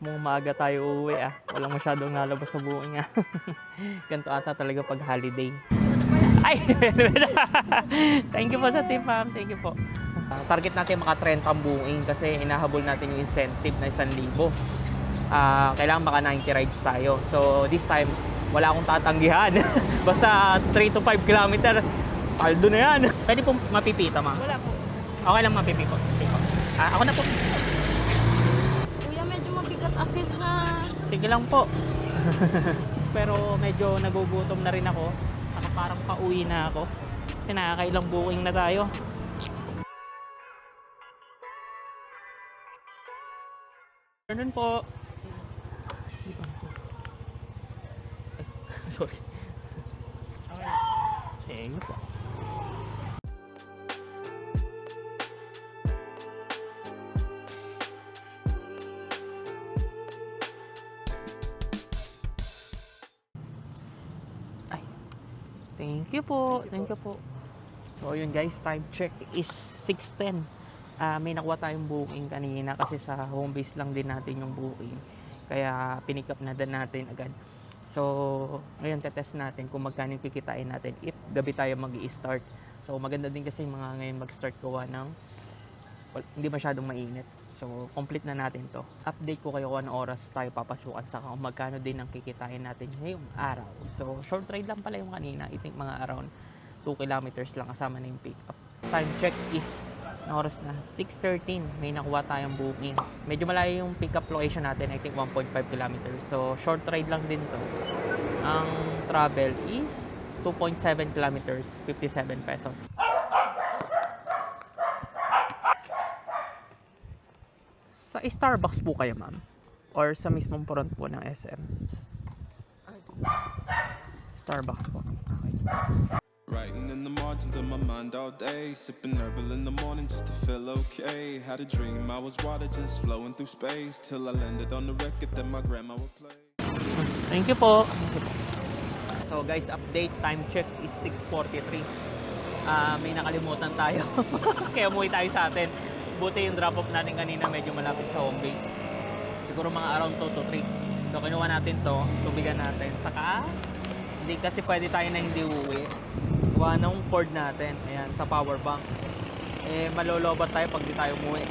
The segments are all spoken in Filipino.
Mukhang maaga tayo uuwi Walang masyadong nalabas sa booking Ganito ata talaga pag holiday. Ay! Thank you po sa tip, ma'am. Thank you po. Target natin maka 30 ang booking kasi inahabol natin yung incentive na 1,000. Kailangan maka 90 rides tayo. So this time, wala akong tatanggihan. Basta 3 to 5 kilometer, paldo na yan. Pwede po mapipita, ma'am? Wala po. Okay lang mapipito. Ako na po. Kuya, medyo mabigat akis na. Sige lang po. Pero medyo nagugutom na rin ako. Saka parang pauwi na ako. Kasi nakakailang booking na tayo. Ganun po. Sorry. Sige po. Thank you po. Thank you po. So yun guys, time check is 6:10. May nakuha tayong booking kanina kasi sa home base lang din natin yung booking. Kaya pinick up na din natin agad. So ngayon tetest natin kung magkano kikitain natin if gabi tayo mag-i-start. So maganda din kasi mga ngayon mag-start gawa ng hindi masyadong mainit. So complete na natin to. Update ko kayo kung anong oras tayo papasukan sa kung magkano din ang kikitain natin ngayong araw. So short ride lang pala yung kanina. I think mga around 2 kilometers lang kasama na yung pick up. Time check is na oras na 6:13. May nakuha tayong booking. Medyo malayo yung pick up location natin. I think 1.5 kilometers. So short ride lang din to. Ang travel is 2.7 kilometers, 57 pesos. Sa Starbucks po kayo, ma'am? Or sa mismong front po ng SM? Starbucks po. Okay. Writing in the margins of my mind all day, sipping herbal in the morning just to feel okay. Had a dream I was water just flowing through space till I landed on the record that my grandma would play. Thank you po. So guys, update time check is 6:43. May nakalimutan tayo. Kaya umuwi tayo sa atin. Buti yung drop-off natin kanina medyo malapit sa home base. Siguro mga around 2 to 3. So kinuha natin to, tubigan natin. Saka, hindi kasi pwede tayo na hindi uwi. Gawa ng cord natin, ayan, sa power bank. Malolobat tayo pag di tayo umuwi.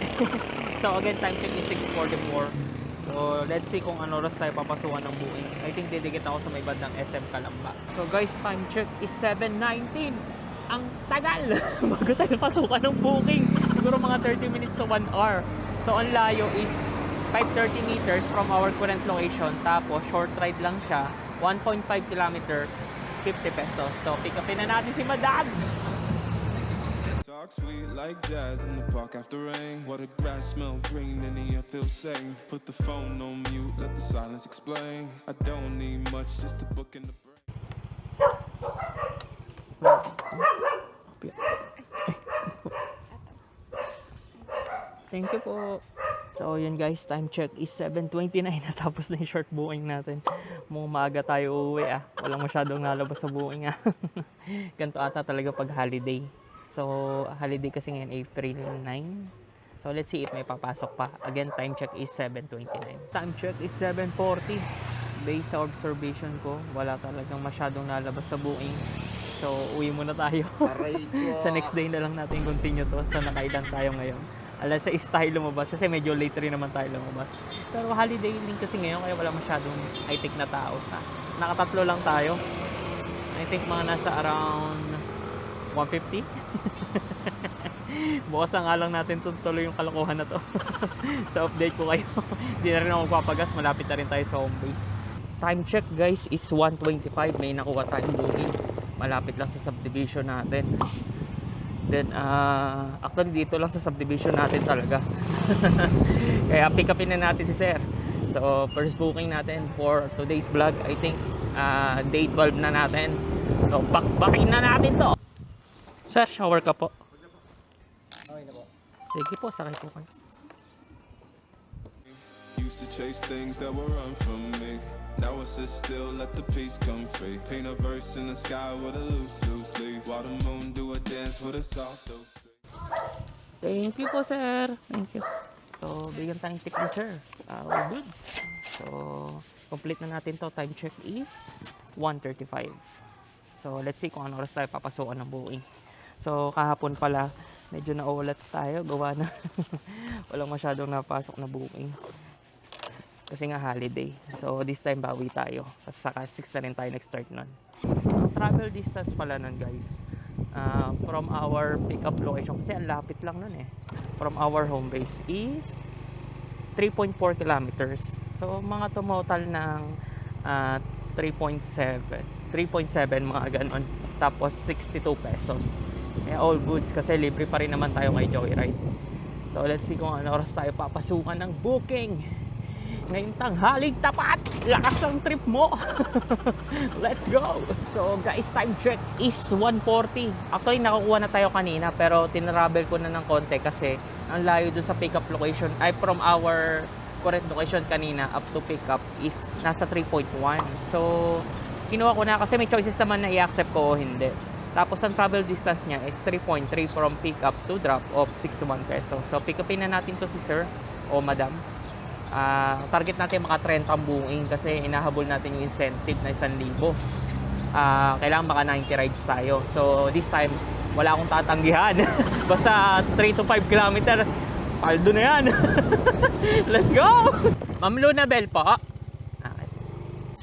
So again, time check is 6:44. So let's see kung ano oras tayo papasukan ng booking. I think didikit ako sa may bandang SM Calamba. So guys, time check is 7:19. Ang tagal bago tayo pasukan ng booking. Siguro mga 30 minutes to 1 hour. So ang layo is 530 meters from our current location. Tapos short ride lang siya, 1.5 kilometer, 50 pesos. So pick upin na natin si Madam. Talk sweet like jazz in the park after rain. What a grass smell green and the air feels sane. Put the phone on mute, let the silence explain. I don't need much just to book in the brain. Thank you po. So yun guys, time check is 7:29. Natapos na yung short booking natin. Mukhang maaga tayo uuwi Walang masyadong nalabas sa booking Ganito ata talaga pag holiday. So holiday kasi ngayon April 9. So let's see if may papasok pa. Again, time check is 7:29. Time check is 7:40. Based sa observation ko, wala talagang masyadong nalabas sa booking. So uwi muna tayo. Sa next day na lang natin continue to. So nakailan tayo ngayon. Alas 6 tayo lumabas kasi medyo late rin naman tayo lumabas. Pero holiday din kasi ngayon kaya wala masyadong high-tech na tao. Nakatatlo lang tayo. I think mga nasa around 150. Bukas na nga lang natin tuloy yung kalokohan na to. So update ko kayo. Hindi na rin ako magpapagas. Malapit na rin tayo sa home base. Time check guys is 1:25. May nakuha tayong booking. Malapit lang sa subdivision natin. Then, actually dito lang sa subdivision natin talaga. Kaya pick upin na natin si Sir. So, first booking natin for today's vlog. I think, day 12 na natin. So, bakbakin na natin to. Sir, shower ka po. Okay na po. Sige po, sakay po kayo. Used to chase things that were run from me. Now I sit still, let the peace come free. Paint a verse in the sky with a loose leaf. While the moon do a dance with a soft oak tree. Thank you po, sir. Thank you. So, bigyan tayong tip ni sir. All goods. So, complete na natin to. Time check is 1:35. So, let's see kung ano oras tayo papasukan ng Boeing. So, kahapon pala, medyo na-ulats tayo. Gawa na walang masyadong napasok na Boeing. Kasi nga holiday. So, this time bawi tayo. Kasi saka 6 na rin tayo nag-start nun. Ang travel distance pala nun, guys, from our pickup location, kasi ang lapit lang nun eh. From our home base is 3.4 kilometers. So, mga total ng 3.7, mga ganon. Tapos, 62 pesos. All goods kasi libre pa rin naman tayo kay Joyride. So, let's see kung ano oras tayo papasukan ng booking. Ngayong tanghaling tapat, lakas ang trip mo. Let's go. So guys, time check is 1:40. Actually nakakuha na tayo kanina pero tinravel ko na ng konti kasi ang layo dun sa pickup location ay from our current location kanina up to pickup is nasa 3.1. So kinuha ko na kasi may choices naman na i-accept ko o hindi. Tapos ang travel distance niya is 3.3 from pickup to drop off 61 pesos. So pick upin na natin to si sir o madam. Target natin maka 30 ang Boeing kasi inahabol natin yung incentive na 1,000. Kailangan maka 90 rides tayo. So this time wala akong tatanggihan. Basta 3 to 5 kilometer paldo na yan. Let's go. Ma'am Lunabel po. Okay.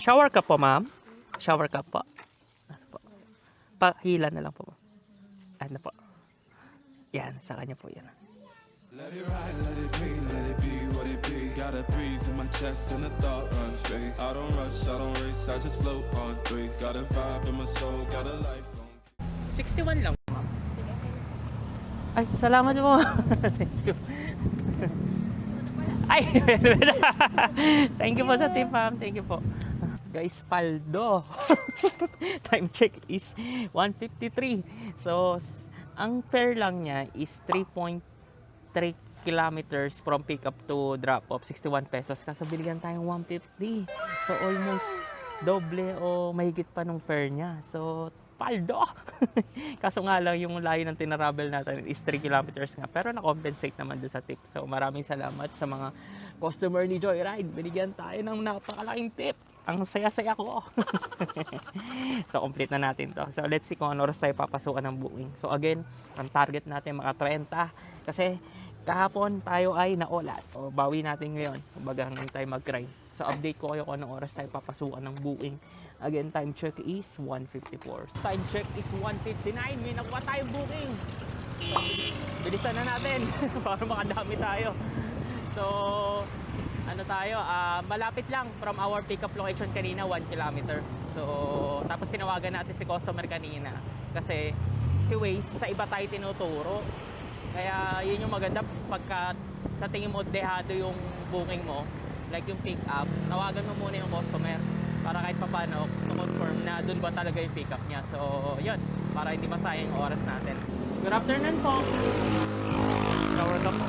Shower cup po ma'am. Shower cup po. Ano po? Pahila na lang po. Ano po? Yan, sa kanya po yan. Let it ride, let it be what it be. Got a breeze in my chest and a thought run free. I don't rush, I don't race, I just float on 3. Got a vibe in my soul, got a life on. 61 lang ma'am. Ay, salamat po. Thank you. Ay, thank you po sa tip ma'am. Thank you po. Guys, paldo. Time check is 1:53. So, ang fare lang niya is 3 kilometers from pick up to drop off 61 pesos kasi binigyan tayong 150, so almost doble o mahigit pa nung fare niya. So paldo. Kaso nga lang yung layo ng tinravel natin is 3 kilometers nga pero na-compensate naman doon sa tip. So maraming salamat sa mga customer ni Joyride, binigyan tayo ng napakalaking tip. Ang saya-saya ko. So, complete na natin to. So, let's see kung ano oras tayo papasukan ng Boeing. So, again, ang target natin mga 30. Kasi, kahapon tayo ay naulat. So, bawi natin ngayon. Kumbaga, hanggang tayo mag-grind. So, update ko kayo kung anong oras tayo papasukan ng Boeing. Again, time check is 1:54. Time check is 1:59. May nakuha tayong Boeing. So, bilisan na natin para makadami tayo. So, ano tayo, malapit lang from our pickup location kanina, 1 kilometer. So, tapos tinawagan natin si customer kanina kasi si Waze, sa iba tayo tinuturo. Kaya yun yung maganda pagka sa tingin mo dehado yung booking mo, like yung pick up, tawagan mo muna yung customer para kahit paano to-confirm na dun ba talaga yung pick up niya. So, yun, para hindi masayang yung oras natin. Good afternoon po. Shower ka po.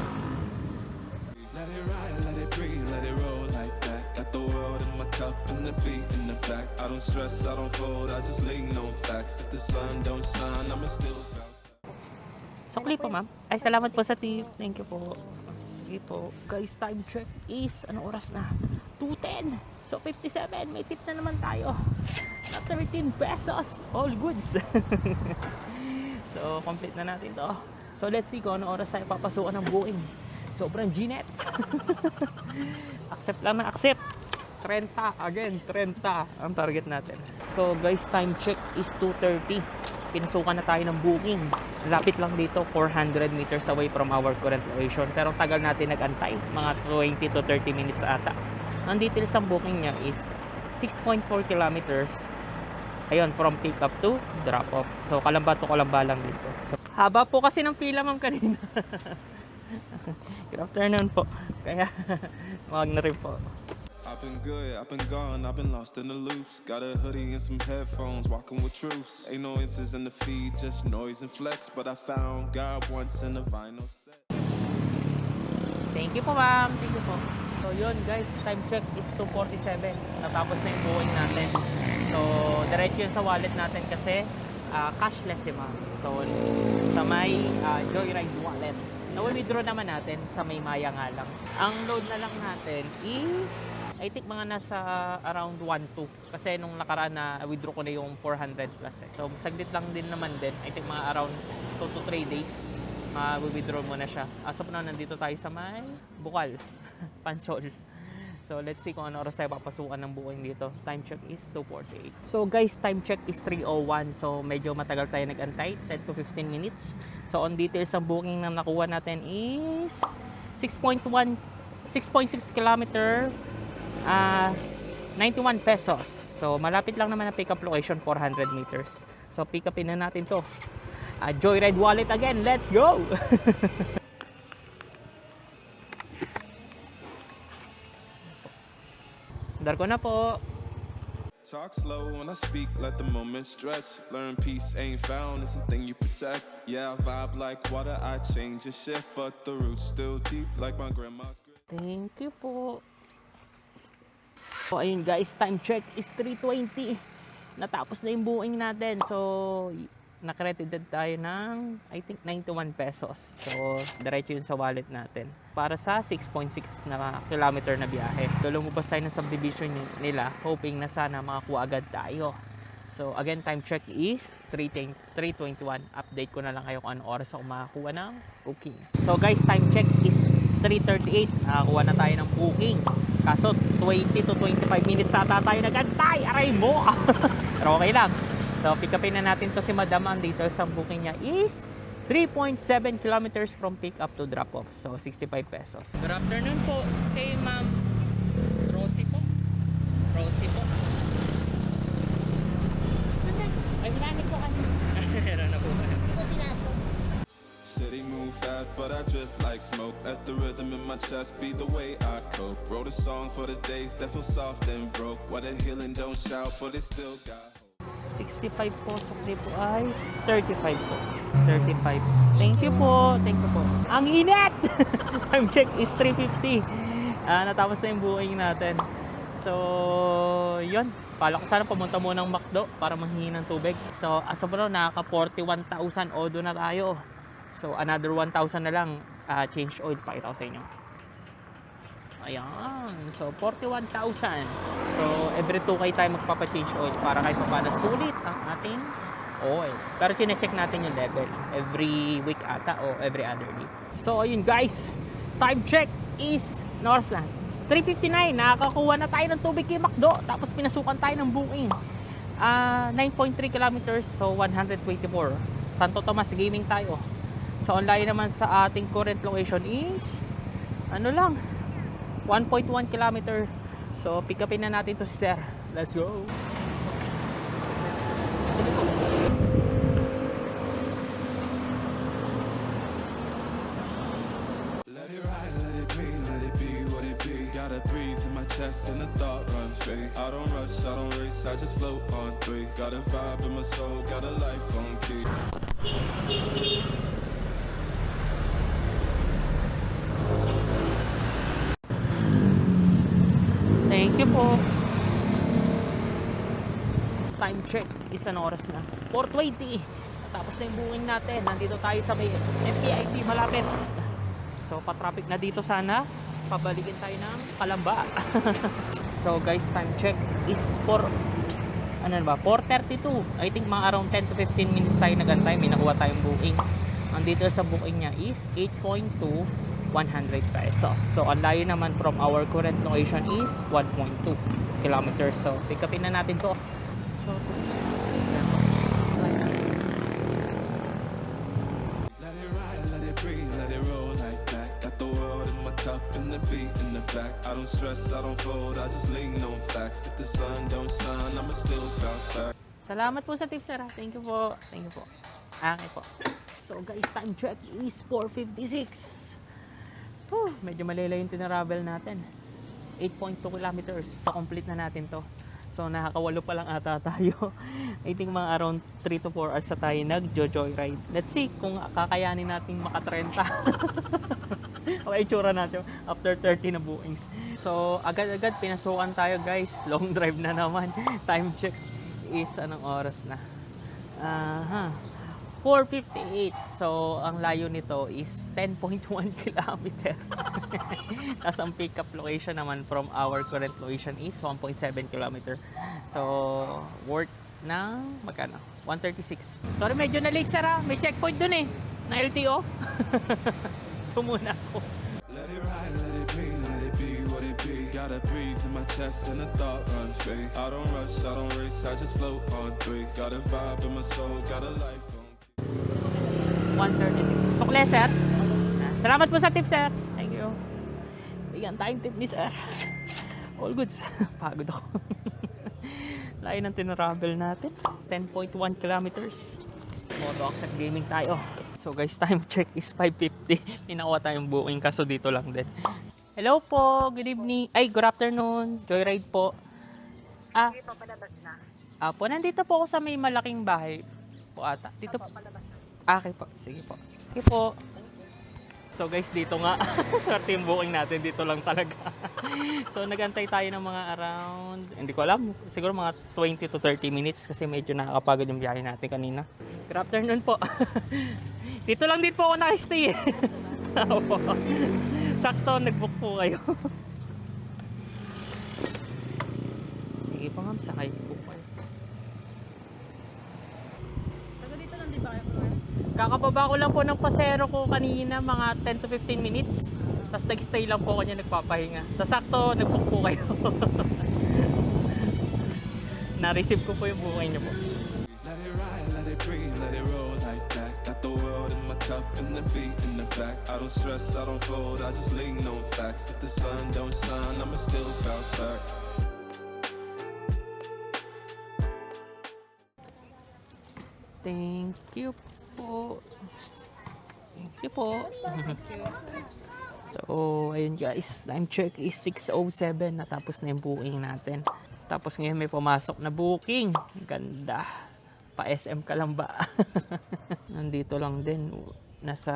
Let it ride, let it breathe, let it roll like that. Got the world in my cup and the beat in the back. I don't stress, I don't fold, I just lean on facts. If the sun don't shine, I'ma still bounce. Sukli po ma'am. Ay, salamat po sa tip. Thank you po. Sige po. Guys, time check is, ano oras na? 2:10. So, 57. May tip na naman tayo. Na 13 pesos. All goods. So, complete na natin to. So, let's see kung ano oras tayo papasukan ng Boeing. Sobrang Gnet. Accept lang na accept. 30. Again, 30 ang target natin. So, guys, time check is 2:30. Pinasukan na tayo ng Booking. Lapit lang dito, 400 meters away from our current location. Pero tagal natin nag-antay, mga 20 to 30 minutes ata. Ang details ng booking niya is 6.4 kilometers. Ayun, from pick up to drop off. So, kalamba to kalamba lang dito. So, haba po kasi ng pila ma'am kanina. Good afternoon po. Kaya, wag na rin po. I've been good, I've been gone, I've been lost in the loops. Got a hoodie and some headphones, walking with troops. Ain't no answers in the feed, just noise and flex. But I found God once in a vinyl set. Thank you po ma'am. Thank you po. So yun guys, time check is 2:47. Natapos na yung buhay natin. So diretso yun sa wallet natin kasi cashless si ma'am. So sa may Joyride wallet Na-withdraw naman natin sa may maya nga lang. Ang load na lang natin is, I think mga nasa around 1-2. Kasi nung nakaraan na withdraw ko na yung 400 plus eh. So saglit lang din naman din. I think mga around 2 to 3 days. Ma-withdraw mo na siya. As of now, nandito tayo sa may Bukal, Pansol. So let's see kung ano oras tayo papasukan ng buking dito. Time check is 2:48. So guys, time check is 3:01. So medyo matagal tayo nag-antay, 10 to 15 minutes. So on details ang booking na nakuha natin is 6.6 kilometer, 91 pesos. So malapit lang naman ang pick up location, 400 meters. So pick upin na natin to. Joyride wallet again, let's go! Dar ko na po. Talk slow when I speak, let the moment stretch. Learn peace ain't found, it's a thing you protect. Yeah, I vibe like water, I change and shift, but the roots still deep like my grandma's grave. Thank you po. So ayun guys, time check is 3:20. Natapos na yung booking natin. So nakredited tayo ng I think 91 pesos. So diretso yun sa wallet natin. Para sa 6.6 na kilometer na biyahe. So lumabas tayo ng subdivision nila, hoping na sana makakuha agad tayo. So again, time check is 3:21. Update ko na lang kayo kung anong oras ako makakuha ng booking. So guys, time check is 3:38. Nakakuha na tayo ng booking. Kaso 20 to 25 minutes ata tayo nagantay. Aray mo! Pero okay lang. So pick upin na natin to si Madam. Ang details ng booking niya is 3.7 kilometers from pick up to drop off. So 65 pesos. Good afternoon po kay Ma'am Rosie po. Rosie po. Ay, ginamit ko kanina. Meron na po. Hindi ko tinapon. City move fast, but I drift like smoke. Let the rhythm in my chest be the way I cope. Wrote a song for the days that feel soft and broke. Why the healing don't shout, but it still got hope. 65 po sa clip po ay 35 po. 35. Thank you po. Thank you po. Ang init! Time check is 3:50. Natapos na yung booking natin. So, yun. Pala ko sana pumunta muna ng McDo para manghingi ng tubig. So, as of now, nakaka 41,000 odo na tayo. So, another 1,000 na lang change oil. Pakita ko sa inyo. Ayan. So, 41,000. So, every 2K tayo magpapa-change oil para kahit pa paano sulit ang ating oil. Pero chinecheck natin yung level. Every week ata o every other day. So, ayun guys. Time check is Northland. 3:59. Nakakakuha na tayo ng tubig kay McDo. Tapos pinasukan tayo ng booking. 9.3 kilometers. So, 124. Santo Tomas Gaming tayo. So, online naman sa ating current location is ano lang, 1.1 kilometer. So, pick upin na natin to si Sir. Let's go! Let it ride, let it be, let it be what it be. Got a breeze in my chest and a thought run free. I don't rush, I don't race, I just float on 3. Got a vibe in my soul, got a life on key. Thank you po. Time check is an oras na 4:20. Tapos na yung booking natin. Nandito tayo sa may MPIP malapit. So pa-traffic na dito sana. Pabalikin tayo ng Kalamba. So guys, time check is 4:32. I think mga around 10 to 15 minutes tayo nagantay. May nakuha tayong booking. Ang dito sa booking niya is 8.2, 100 pesos. So ang layo naman from our current location is 1.2 kilometers. So pick upin na natin to. So, Let it ride, let it breathe, let it roll like that. Got the world in my cup and the beat in the back. I don't stress, I don't fold, I just lean on facts. If the sun don't shine, I'ma still bounce back. salamat po sa tips, sir. Thank you po. Thank you po. Okay po. So guys, time check is 4:56. Medyo malila yung tinaravel natin. 8.2 kilometers. So complete na natin to. So nakakawalo pa lang ata tayo. I think mga around 3 to 4 hours na tayo nag-joyride. Let's see kung kakayanin natin maka-30. O itsura natin after 30 na bookings. So agad-agad pinasukan tayo guys. Long drive na naman. Time check is anong oras na? 4:58. So, ang layo nito is 10.1 kilometer. Tapos ang pick-up location naman from our current location is 1.7 kilometer. So, worth ng magkano? 136. Sorry, medyo na late sir ha. May checkpoint dun eh. Na LTO. Tumuna ako. Let it ride, let it be, let it be what it be. Got a breeze in my chest and a thought run free. I don't rush, I don't race, I just float on 3. Got a vibe in my soul, got a life on. 136. Sukle, sir. Salamat po sa tip, sir. Thank you. Bigyan tayong tip ni sir. All goods. Pagod ako. Layo ng tinravel natin. 10.1 kilometers. Moto Accept Gaming tayo. So guys, time check is 5:50. Pinakuha tayong booking kaso dito lang din. Hello po, good evening. Ay, good afternoon. Joyride po. Hindi pa palabas na. Po, nandito po ako sa may malaking bahay po ata. Dito po. Palabas na. Okay po, sige po. Okay po. So guys, dito nga. Swerte yung booking natin. Dito lang talaga. So nagantay tayo ng mga around, hindi ko alam, siguro mga 20 to 30 minutes kasi medyo nakakapagod yung biyahe natin kanina. Good afternoon po. Dito lang din po ako nakistay eh. Opo. Sakto, nag-book po kayo. Sige po ma'am, sakay po kayo. Taga dito lang di ba kayo? Kakababa ko lang po ng pasero ko kanina, mga 10 to 15 minutes. Tapos nag-stay lang po kanya nagpapahinga. Tapos sakto, nag-book po kayo. Na-receive ko po yung booking niyo po. Let it ride, let it breathe, let it roll like that. Got the world in my cup and the beat in the back. I don't stress, I don't fold, I just lean on facts. If the sun don't shine, I'ma still bounce back. Thank you po. Thank you po. So, ayun guys, time check is 6:07. Natapos na yung booking natin. Tapos ngayon may pumasok na booking. Ganda. Pa SM ka lang ba? Nandito lang din. Nasa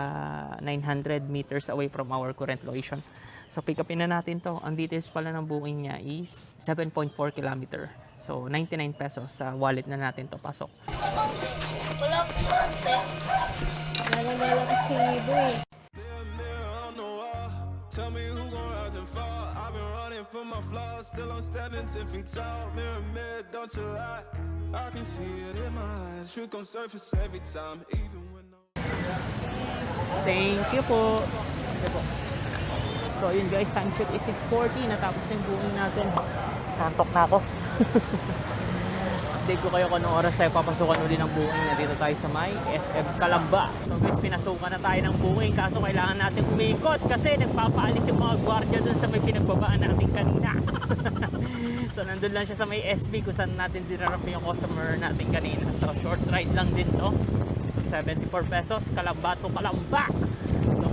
900 meters away from our current location. So, pick upin na natin to. Ang details pala ng booking niya is 7.4 kilometer. So, 99 pesos sa wallet na natin to pasok. Wala ko konti. Lala kasi boy. Mirror, mirror on the wall, tell me who gon' rise and fall. I've been running from my flaws, still I'm standing 10 feet tall. Mirror, mirror, don't you lie. I can see it in my eyes. Truth gon' surface every time, even when no. Thank you po. Thank you po. So yun guys, time check is 6:40. Natapos na yung booking natin. Kantok na ako. Update ko kayo kung anong oras tayo papasukan uli ng booking na dito tayo sa may SM Calamba. So guys, pinasukan na tayo ng booking kaso kailangan natin umikot kasi nagpapaalis yung mga gwardiya dun sa may pinagbabaan natin kanina. So nandun lang siya sa may SB kung saan natin dinarap yung customer natin kanina. So short ride lang din to. 74 pesos, Calamba to Calamba. So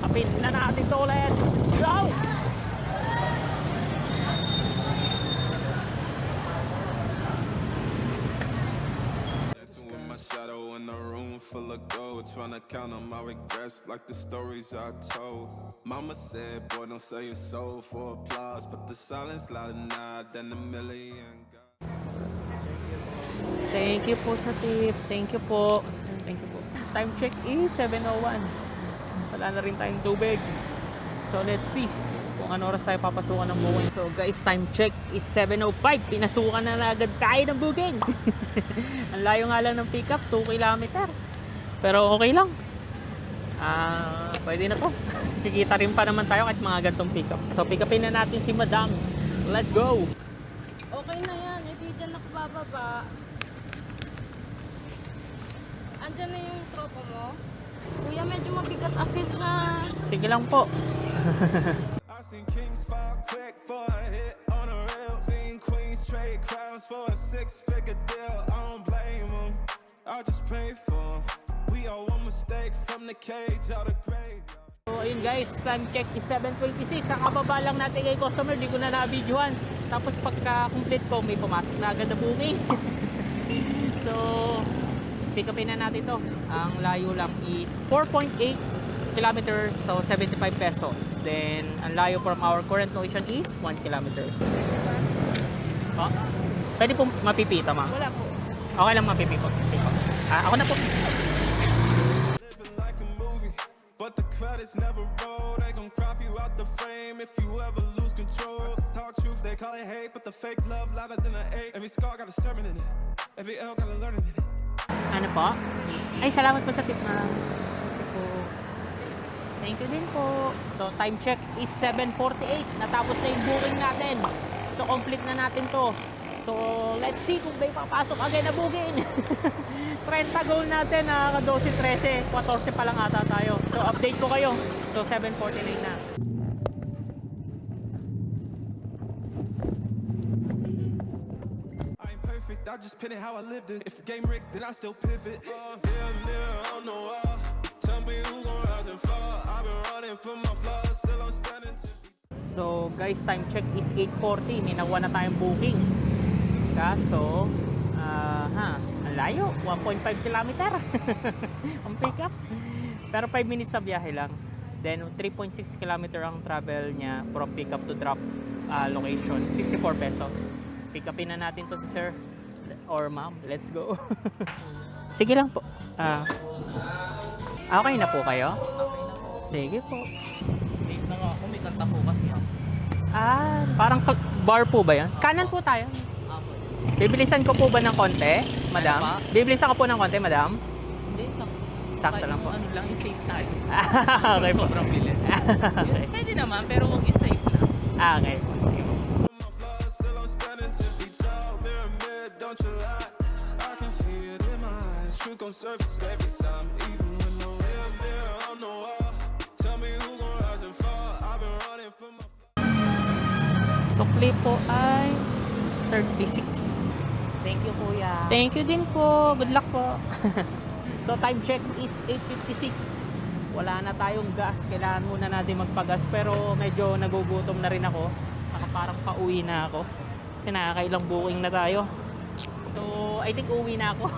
kapin na natin to, let's go! Full of gold, trying to count on my regrets like the stories I told. Mama said, boy, don't sell your soul for applause, but the silence louder now than a million. Thank you po sa tip. Thank you po. Thank you po. Time check is 7:01. Wala na rin tayong tubig. So let's see kung ano oras tayo papasukan ng booking. So guys, time check is 7:05. Pinasukan na agad tayo ng booking. Ang layo nga lang ng pickup, 2 kilometer. Pero okay lang. Pwede na to. Kikita rin pa naman tayo kahit mga gantong pickup. So pick upin na natin si Madam. Let's go! Okay na yan. Hindi dyan nakabababa. Andyan na yung tropa mo. Kuya, medyo mabigat akis na. Sige lang po. I seen kings fall quick for a hit on a reel. Seen queens trade crowns for a 6-figure deal. I don't blame them. I just pray for them. We all one mistake from the cage out of grave. So ayun guys, time check is 7:26. Kakababa lang natin kay customer, di ko na na-videohan. Tapos pagka-complete ko, may pumasok na agad na booking. So, pick upin na natin to. Ang layo lang is 4.8 kilometers, so 75 pesos. Then, ang layo from our current location is 1 kilometer. Oh, pwede po mapipita, ma'am? Wala po. Okay lang mapipiko. Ako na po. credits never roll. They gon' crop you out the frame if you ever lose control. Talk truth, they call it hate, but the fake love louder than an ache. Every scar got a sermon in it. Every L got a learning in it. Ano po? Ay, salamat po sa tip, ma'am. Thank you po. Thank you din po. So, time check is 7:48. Natapos na yung booking natin. So, complete na natin to. So, let's see kung may papasok agad na booking. 30 goal natin, nakaka 12, 13, 14 pa lang ata tayo. So, update ko kayo. So, 7:49 na. I ain't perfect, I just pin it how I lived it. If the game rigged, then I still pivot. Mirror on the wall. Tell me who gon' rise and fall. I've been running from my flaws, still I'm standing 10 feet. So guys, time check is 8:40. May nakuha na tayong booking. Kaso, ang layo. 1.5 kilometer. Ang pick up. Pero 5 minutes sa biyahe lang. Then 3.6 kilometer ang travel niya from pick up to drop location. 64 pesos. Pick upin na natin to si sir or ma'am. Let's go. Sige lang po. Okay na po kayo? Sige po. Late na nga ako, may kanta po kasi ako. Parang bar po ba yan? Kanan po tayo. Bibilisan ko po ba ng konti, madam? Ano pa? Bibilisan ko po ng konti, madam? Hindi, Sakto lang po. Ano lang, yung safe tayo. Okay po. Sobrang bilis. Pwede naman, pero huwag yung safe lang. Okay po. Sige po. From my flaws, still I'm standing 10 feet tall. Mirror, mirror, don't you lie. I can see it in my eyes. Truth gon' surface every time, even when no mirror on the wall. Tell me who gon' rise and fall. I've been running from my Sukli po ay 36. Thank you, kuya. Thank you din po. Good luck po. So time check is 8:56. Wala na tayong gas. Kailangan muna natin magpagas. Pero medyo nagugutom na rin ako. Saka parang pauwi na ako. Kasi nakakailang booking na tayo. So I think uwi na ako.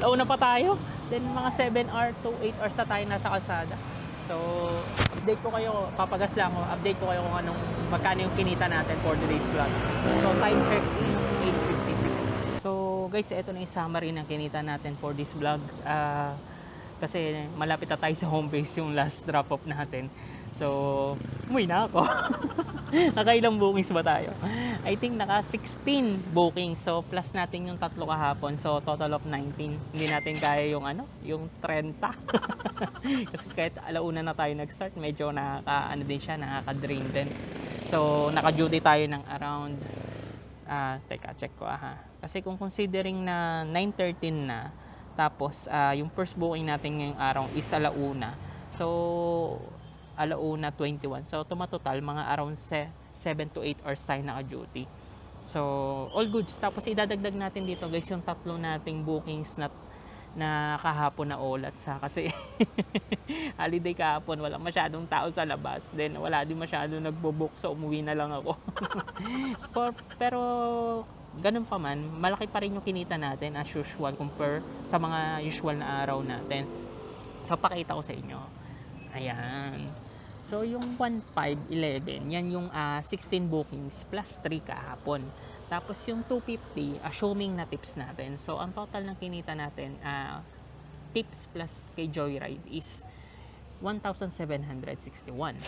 Nauna pa tayo. Then mga 7 hours to 8 hours na tayo nasa kalsada. So update ko kayo. Papagas lang ako. Update ko kayo kung anong magkano yung kinita natin for today's vlog. So time check is 8:56. So guys, ito na yung summary ng kinita natin for this vlog. Kasi malapit na tayo sa home base yung last drop off natin. So umuwi na ako. Nakailang bookings ba tayo? I think naka 16 bookings. So plus natin yung tatlo kahapon. So total of 19. Hindi natin kaya yung yung 30. Kasi kahit alauna na tayo nag-start, medyo nakaka-drain din. So naka-duty tayo ng around teka, check ko Kasi kung considering na 9:13 na, tapos yung first booking natin ngayong araw is alauna. So alauna 21. So tumatotal mga around 7 to 8 hours tayo naka-duty. So all goods. Tapos idadagdag natin dito guys yung tatlo nating bookings na kahapon na ulat kasi holiday kahapon, wala masyadong tao sa labas. Then wala din masyadong nagbo-book, so umuwi na lang ako. Pero ganun pa man, malaki pa rin yung kinita natin as usual compare sa mga usual na araw natin. So pakita ko sa inyo. Ayan. So yung 1,511, yan yung 16 bookings plus 3 kahapon. Tapos yung 250, assuming na tips natin. So ang total ng kinita natin, tips plus kay Joyride is 1,761.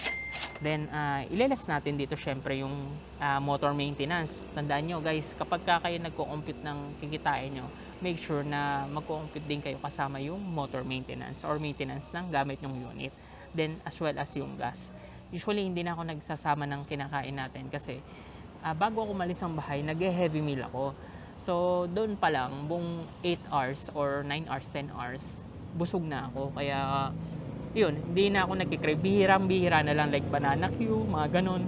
Then ileless natin dito syempre yung motor maintenance. Tandaan nyo guys, kapag kayo nagko-compute ng kikitain nyo, make sure na magko-compute din kayo kasama yung motor maintenance or maintenance ng gamit yung unit. Then as well as yung gas. Usually hindi na ako nagsasama ng kinakain natin kasi bago ako malis ang bahay, nag-heavy meal ako. So doon pa lang, buong 8 hours or 9 hours, 10 hours, busog na ako. Kaya yun, hindi na ako nagkikrave. Bihirang-bihira na lang like banana Q, mga ganun.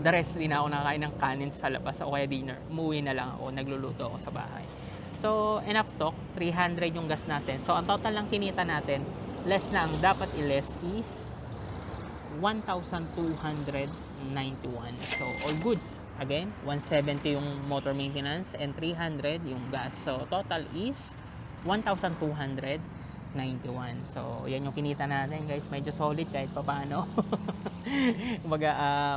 The rest, hindi na ako nakain ng kanin sa labas o kaya dinner. Umuwi na lang ako, nagluluto ako sa bahay. So enough talk, 300 yung gas natin. So ang total lang kinita natin, less na ang dapat i-less is 1,291. So all goods. Again, 170 yung motor maintenance and 300 yung gas. So total is 1,291. So yan yung kinita natin guys. Medyo solid kahit pa paano. Kumbaga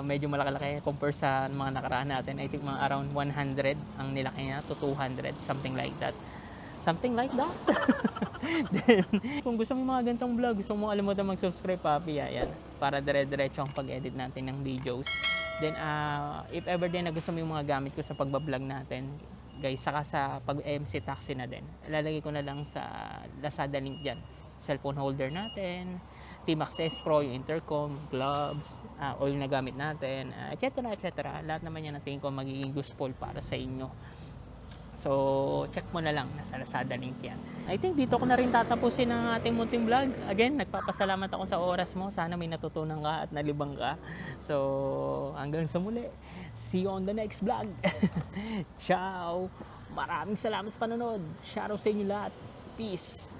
medyo malaki-laki compare sa mga nakaraan natin. I think mga around 100 ang nilaki niya to 200, something like that. Something like that. Then, kung gusto mo yung mga ganitong vlog, gusto mo alimutan mag-subscribe, papi, ayan, para dire-diretso ang pag-edit natin ng videos. Then, if ever din na gusto mo yung mga gamit ko sa pagbablog natin, guys, saka sa pag-MC taxi na din, ilalagay ko na lang sa Lazada link dyan. Cellphone holder natin, T-Max S Pro, yung intercom, gloves, oil na gamit natin, etc. etc. Lahat naman yan na tingin ko magiging useful para sa inyo. So, check mo na lang. Nasa Lazada link yan. I think dito ko na rin tatapusin ang ating munting vlog. Again, nagpapasalamat ako sa oras mo. Sana may natutunan ka at nalibang ka. So, hanggang sa muli. See you on the next vlog. Ciao! Maraming salamat sa panonood. Shoutout sa inyo lahat. Peace!